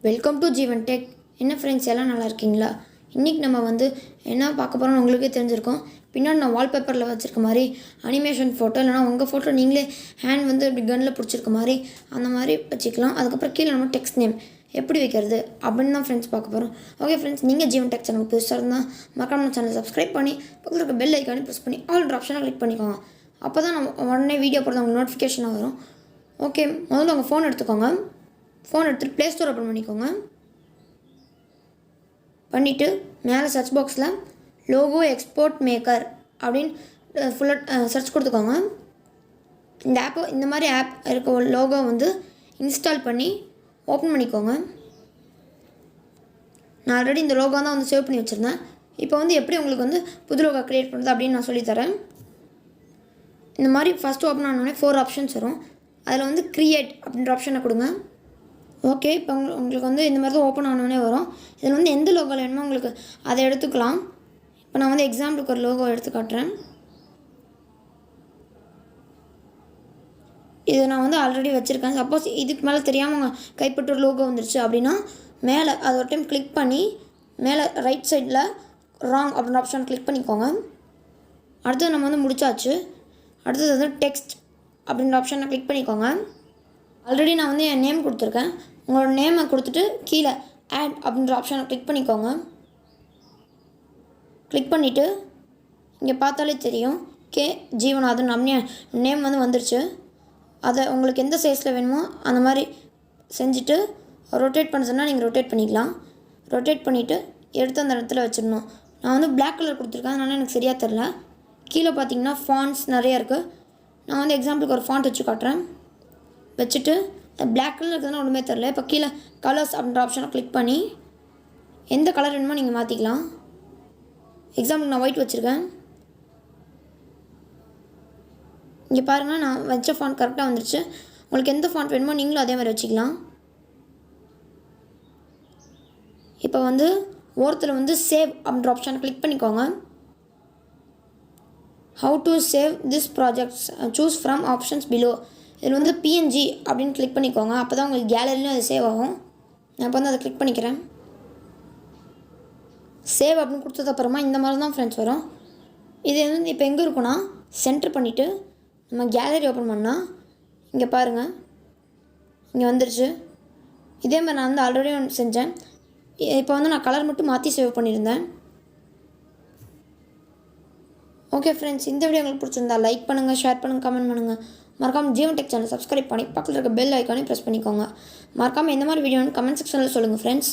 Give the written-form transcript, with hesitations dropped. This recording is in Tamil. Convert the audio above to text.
Welcome to Jeevan tech. என்ன ஃப்ரெண்ட்ஸ், எல்லாம் நல்லா இருக்கீங்களா? இன்றைக்கி நம்ம என்ன பார்க்க போகிறோம்னு உங்களுக்கே தெரிஞ்சிருக்கோம். பின்னாடி நான் வால்பேப்பரில் வச்சுருக்க மாதிரி அனிமேஷன் ஃபோட்டோ, இல்லைனா உங்கள் ஃபோட்டோ நீங்களே ஹேண்ட் இப்படி கன்னில் பிடிச்சிருக்க மாதிரி அந்த மாதிரி வச்சுக்கலாம். அதுக்கப்புறம் கீழே நம்ம டெக்ஸ்ட் நேம் எப்படி வைக்கிறது அப்படின்னு தான் ஃப்ரெண்ட்ஸ் பார்க்க போகிறோம். ஓகே ஃப்ரெண்ட்ஸ், நீங்கள் ஜீவன் டெக் சேனல் புதுசாக இருந்தால் மறக்காம சேனல் சப்ஸ்கிரைப் பண்ணி பக்கத்தில் இருக்க பெல் ஐக்கானே ப்ரெஸ் பண்ணி ஆல் ஆப்ஷனை கிளிக் பண்ணிக்கோங்க. அப்போ தான் நம்ம உடனே வீடியோ போடுறது உங்களுக்கு நோட்டிஃபிகேஷனாக வரும். ஓகே, முதல்ல உங்கள் ஃபோன் எடுத்துக்கோங்க. ஃபோன் எடுத்துகிட்டு ப்ளே ஸ்டோர் ஓப்பன் பண்ணிக்கோங்க. பண்ணிவிட்டு மேலே சர்ச் பாக்ஸில் லோகோ எக்ஸ்போர்ட் மேக்கர் அப்படின்னு ஃபுல்லாக சர்ச் கொடுத்துக்கோங்க. இந்த ஆப்பை இந்த மாதிரி ஆப் இருக்க லோகோ இன்ஸ்டால் பண்ணி ஓப்பன் பண்ணிக்கோங்க. நான் ஆல்ரெடி இந்த லோகோ தான் சேவ் பண்ணி வச்சுருந்தேன். இப்போ எப்படி உங்களுக்கு புது லோகோ க்ரியேட் பண்ணுறது அப்படின்னு நான் சொல்லித்தரேன். இந்த மாதிரி ஃபஸ்ட்டு ஓப்பன் ஆனோடனே 4 ஆப்ஷன்ஸ் வரும். அதில் க்ரியேட் அப்படின்ற ஆப்ஷனை கொடுங்க. ஓகே, இப்போ உங்களுக்கு இந்த மாதிரி தான் ஓப்பன் ஆனோடனே வரும். இதில் எந்த லோகோ வேணுமோ உங்களுக்கு அதை எடுத்துக்கலாம். இப்போ நான் எக்ஸாம்பிளுக்கு ஒரு லோகோ எடுத்து காட்டுறேன். இது நான் ஆல்ரெடி வச்சுருக்கேன். சப்போஸ் இதுக்கு மேலே தெரியாமல் உங்கள் கைப்பற்ற ஒரு லோகோ வந்துருச்சு அப்படின்னா மேலே அது ஒரு டைம் கிளிக் பண்ணி மேலே ரைட் சைடில் ராங் அப்படின்ற ஆப்ஷன் கிளிக் பண்ணிக்கோங்க. அடுத்தது நம்ம முடிச்சாச்சு. அடுத்தது டெக்ஸ்ட் அப்படின்ற ஆப்ஷனை கிளிக் பண்ணிக்கோங்க. ஆல்ரெடி நான் என் நேம் கொடுத்துருக்கேன். உங்களோட நேமை கொடுத்துட்டு கீழே ஆட் அப்படின்ற ஆப்ஷனை கிளிக் பண்ணிக்கோங்க. கிளிக் பண்ணிவிட்டு இங்கே பார்த்தாலே தெரியும் ஜீவநாதன் நம்ம நேம் வந்துருச்சு. அதை உங்களுக்கு எந்த சைஸில் வேணுமோ அந்த மாதிரி செஞ்சுட்டு ரொட்டேட் பண்ண சொன்னால் நீங்கள் ரொட்டேட் பண்ணிக்கலாம். ரொட்டேட் பண்ணிவிட்டு எடுத்து அந்த இடத்துல வச்சிடணும். நான் பிளாக் கலர் கொடுத்துருக்கேன், அதனால் எனக்கு சரியாக தெரில. கீழே பார்த்தீங்கன்னா ஃபாண்ட்ஸ் நிறையா இருக்குது. நான் எக்ஸாம்பிளுக்கு ஒரு ஃபாண்ட் வச்சு காட்டுறேன். வச்சுட்டு பிளாக் கலர் இருக்குதுன்னா ஒன்றுமே தெரில. இப்போ கீழே கலர்ஸ் அப்படின்ற ஆப்ஷனை கிளிக் பண்ணி எந்த கலர் வேணுமோ நீங்கள் மாற்றிக்கலாம். எக்ஸாம்பிளுக்கு நான் ஒயிட் வச்சுருக்கேன். இங்கே பாருங்கள், நான் வச்ச ஃபாண்ட் கரெக்டாக வந்துருச்சு. உங்களுக்கு எந்த ஃபாண்ட் வேணுமோ நீங்களும் அதே மாதிரி வச்சுக்கலாம். இப்போ ஓரத்தில் சேவ் அப்படின்ற ஆப்ஷனை கிளிக் பண்ணிக்கோங்க. How to save this projects, choose from options below. இதில் பிஎன்ஜி அப்படின்னு கிளிக் பண்ணிக்கோங்க. அப்போ தான் உங்களுக்கு கேலரிலையும் அது சேவ் ஆகும். நான் இப்போ அதை கிளிக் பண்ணிக்கிறேன். சேவ் அப்படின்னு கொடுத்ததுக்கப்புறமா இந்த மாதிரி தான் ஃப்ரெண்ட்ஸ் வரும். இது இப்போ எங்கே இருக்குன்னா சென்டர் பண்ணிவிட்டு நம்ம கேலரி ஓப்பன் பண்ணால் இங்கே பாருங்கள், இங்கே வந்துருச்சு. இதே மாதிரி நான் ஆல்ரெடி ஒன்று செஞ்சேன். இப்போ நான் கலர் மட்டும் மாற்றி சேவ் பண்ணியிருந்தேன். ஓகே ஃப்ரெண்ட்ஸ், இந்த வீடியோ உங்களுக்கு பிடிச்சிருந்தா லைக் பண்ணுங்கள், ஷேர் பண்ணுங்கள், கமெண்ட் பண்ணுங்கள். மறக்காமல் ஜீவன் டெக் சேனல் சப்ஸ்கிரைப் பண்ணி பக்கத்தில் இருக்க பெல் ஐக்கானே ப்ரெஸ் பண்ணிக்கோங்க. மறக்காமல் எந்த மாதிரி வீடியோன்னு கமெண்ட் செக்ஷனில் சொல்லுங்கள் ஃப்ரெண்ட்ஸ்.